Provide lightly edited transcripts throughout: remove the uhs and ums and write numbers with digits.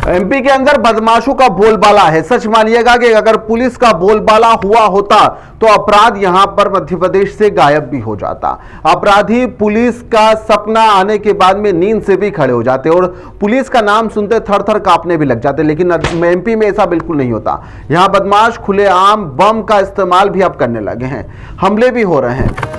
MP के अंदर बदमाशों का बोलबाला है। सच मानिएगा कि अगर पुलिस का बोलबाला हुआ होता तो अपराध यहां पर मध्य प्रदेश से गायब भी हो जाता। अपराधी पुलिस का सपना आने के बाद में नींद से भी खड़े हो जाते और पुलिस का नाम सुनते थर थर कांपने भी लग जाते। लेकिन एमपी में ऐसा बिल्कुल नहीं होता। यहां बदमाश खुलेआम बम का इस्तेमाल भी अब करने लगे हैं, हमले भी हो रहे हैं।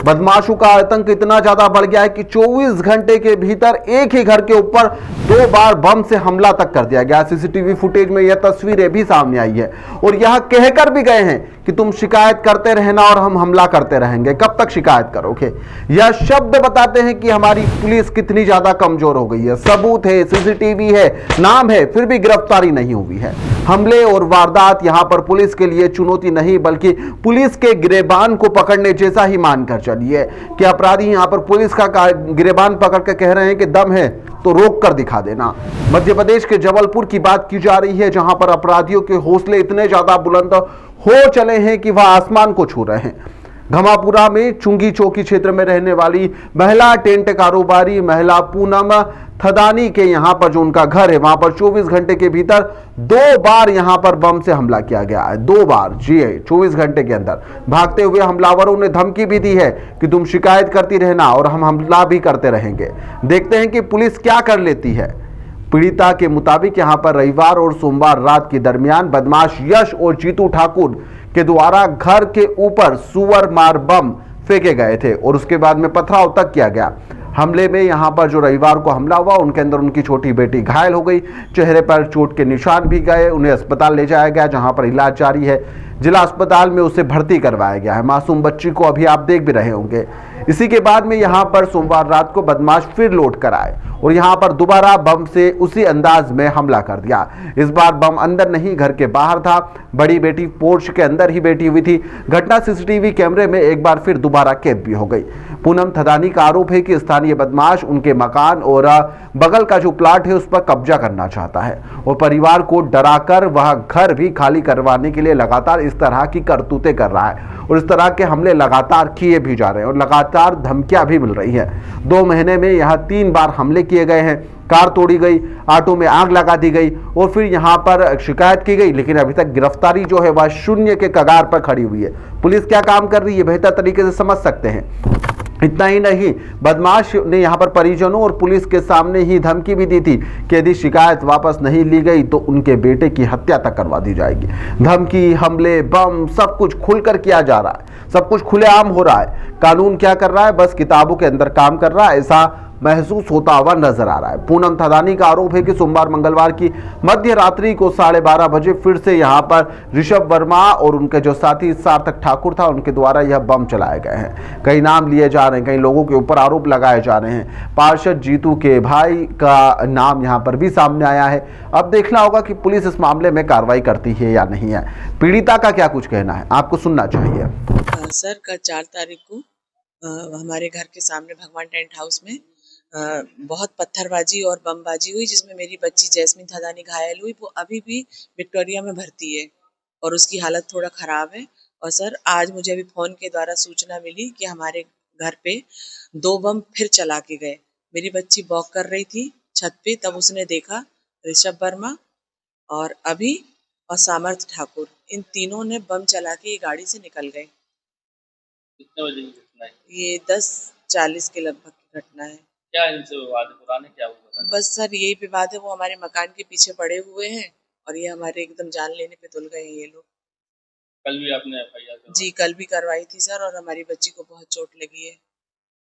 बदमाशों का आतंक इतना ज्यादा बढ़ गया है कि 24 घंटे के भीतर एक ही घर के ऊपर 2 बार बम से हमला तक कर दिया गया। सीसीटीवी फुटेज में यह तस्वीरें भी सामने आई है और यह कहकर भी गए हैं कि तुम शिकायत करते रहना और हम हमला करते रहेंगे। कब तक शिकायत करोगे? यह शब्द बताते हैं कि हमारी पुलिस कितनी ज्यादा कमजोर हो गई है। सबूत है, सीसीटीवी है, नाम है, फिर भी गिरफ्तारी नहीं हुई है। हमले और वारदात यहां पर पुलिस के लिए चुनौती नहीं बल्कि पुलिस के गिरेबान को पकड़ने जैसा ही मानकर चलिए कि अपराधी यहां पर पुलिस का गिरेबान पकड़ के कह रहे हैं कि दम है तो रोक कर दिखा देना। मध्य प्रदेश के जबलपुर की बात की जा रही है, जहां पर अपराधियों के हौसले इतने ज्यादा बुलंद हो चले हैं कि वह आसमान को छू रहे हैं। घमापुरा में चुंगी चौकी क्षेत्र में रहने वाली महिला टेंट कारोबारी महिला पूनम थदानी के यहां पर जो उनका घर है वहां पर 24 घंटे के भीतर 2 बार यहां पर बम से हमला किया गया है। 2 बार, जी 24 घंटे के अंदर। भागते हुए हमलावरों ने धमकी भी दी है कि तुम शिकायत करती रहना और हम हमला भी करते रहेंगे। देखते हैं कि पुलिस क्या कर लेती है। पीड़िता के मुताबिक यहां पर रविवार और सोमवार रात के दरमियान बदमाश यश और जीतू ठाकुर के द्वारा घर के ऊपर सुअर मार बम फेंके गए थे और उसके बाद में पथराव तक किया गया। हमले में यहां पर जो रविवार को हमला हुआ उनके अंदर उनकी छोटी बेटी घायल हो गई, चेहरे पर चोट के निशान भी गए। उन्हें अस्पताल ले जाया गया जहां पर इलाज जारी है। जिला अस्पताल में उसे भर्ती करवाया गया है। मासूम बच्ची को अभी आप देख भी रहे होंगे। इसी के बाद में यहां पर सोमवार रात को बदमाश फिर लौट कर आए और यहां पर दोबारा बम से उसी अंदाज में हमला कर दिया। इस बार बम अंदर नहीं घर के बाहर था। बड़ी बेटी पोर्च के अंदर ही बैठी हुई थी। घटना सीसीटीवी कैमरे में एक बार फिर दोबारा कैद भी हो गई। पूनम थदानी का आरोप है कि स्थानीय बदमाश उनके मकान और बगल का जो प्लाट है उस पर कब्जा करना चाहता है और परिवार को डराकर वह घर भी खाली करवाने के लिए लगातार इस तरह की करतूतें कर रहा है और इस तरह के हमले लगातार किए भी जा रहे हैं और लगातार धमकियां भी मिल रही है। 2 महीने में यहां 3 बार हमले किए गए हैं। कार तोड़ी गई, ऑटो में आग लगा दी गई और फिर यहां पर शिकायत की गई, लेकिन अभी तक गिरफ्तारी जो है वह शून्य के कगार पर खड़ी हुई है। पुलिस क्या काम कर रही है बेहतर तरीके से समझ सकते हैं। इतना ही नहीं, बदमाश ने यहां पर परिजनों और पुलिस के सामने ही धमकी भी दी थी कि यदि शिकायत वापस नहीं ली गई तो उनके बेटे की हत्या तक करवा दी जाएगी। धमकी, हमले, बम सब कुछ खुलकर किया जा रहा है, सब कुछ खुलेआम हो रहा है। कानून क्या कर रहा है? बस किताबों के अंदर काम कर रहा है, ऐसा महसूस होता हुआ नजर आ रहा है। पूनम थदानी का आरोप है कि सोमवार मंगलवार की मध्य रात्रि को 12:30 बजे फिर से यहां पर ऋषभ वर्मा और उनके जो साथी सार्थक ठाकुर था उनके द्वारा यह बम चलाए गए हैं। कई नाम लिए जा रहे हैं, कई लोगों के ऊपर आरोप लगाए जा रहे हैं। पार्षद जीतू के भाई का नाम यहां पर भी सामने आया है। अब देखना होगा कि पुलिस इस मामले में कार्रवाई करती है या नहीं है। पीड़िता का क्या कुछ कहना है, आपको सुनना चाहिए। सर, कल 4 तारीख को हमारे घर के सामने भगवान टेंट हाउस में बहुत पत्थरबाजी और बमबाजी हुई जिसमें मेरी बच्ची जैस्मिन थदानी घायल हुई। वो अभी भी विक्टोरिया में भर्ती है और उसकी हालत थोड़ा ख़राब है। और सर, आज मुझे अभी फ़ोन के द्वारा सूचना मिली कि हमारे घर पे 2 बम फिर चला के गए। मेरी बच्ची वॉक कर रही थी छत पे, तब उसने देखा ऋषभ वर्मा और अभी और सामर्थ ठाकुर, इन तीनों ने बम चला के ये गाड़ी से निकल गए। कितने बजे की घटना है? ये 10:40 के लगभग की घटना है। क्या इनसे विवाद है? पुराने क्या हुआ? बस सर, यही विवाद है। वो हमारे मकान के पीछे पड़े हुए हैं और ये हमारे एकदम जान लेने पे तुल गए हैं ये लोग। कल भी आपने एफआईआर करवाई? जी, कल भी करवाई थी सर और हमारी बच्ची को बहुत चोट लगी है।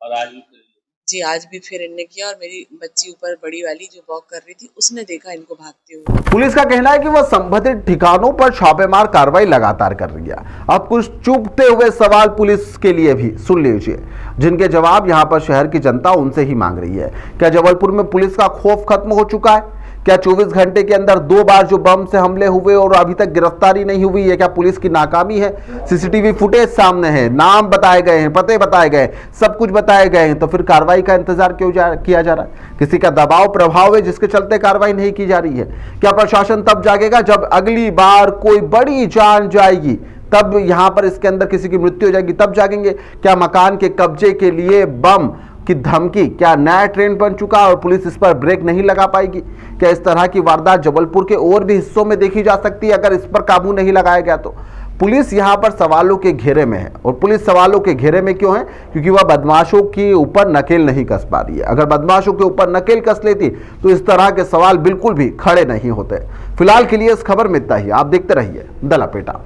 और आज भी फिर? जी, आज भी फिर इनने किया और मेरी बच्ची ऊपर बड़ी वाली जो वॉक कर रही थी उसने देखा इनको भागते हुए। पुलिस का कहना है कि वह संबंधित ठिकानों पर छापेमार कार्रवाई लगातार कर रही है। अब कुछ चुभते हुए सवाल पुलिस के लिए भी सुन लीजिए, जिनके जवाब यहां पर शहर की जनता उनसे ही मांग रही है। क्या जबलपुर में पुलिस का खौफ खत्म हो चुका है? क्या 24 घंटे के अंदर 2 बार जो बम से हमले हुए और अभी तक गिरफ्तारी नहीं हुई है, क्या पुलिस की नाकामी है? सीसीटीवी फुटेज सामने है, नाम बताए गए हैं, पते बताए गए, सब कुछ बताए गए हैं, तो फिर कार्रवाई का इंतजार क्यों किया जा रहा है? किसी का दबाव प्रभाव है जिसके चलते कार्रवाई नहीं की जा रही है? क्या प्रशासन तब जागेगा जब अगली बार कोई बड़ी जान जाएगी, तब यहां पर इसके अंदर किसी की मृत्यु हो जाएगी, तब जागेंगे? क्या मकान के कब्जे के लिए बम की धमकी क्या नया ट्रेंड बन चुका और पुलिस इस पर ब्रेक नहीं लगा पाएगी? क्या इस तरह की वारदात जबलपुर के और भी हिस्सों में देखी जा सकती है अगर इस पर काबू नहीं लगाया गया तो? पुलिस यहां पर सवालों के घेरे में है, और पुलिस सवालों के घेरे में क्यों है? क्योंकि वह बदमाशों के ऊपर नकेल नहीं कस पा रही है। अगर बदमाशों के ऊपर नकेल कस लेती तो इस तरह के सवाल बिल्कुल भी खड़े नहीं होते। फिलहाल के लिए इस खबर में इतना ही। आप देखते रहिए द लपेटा।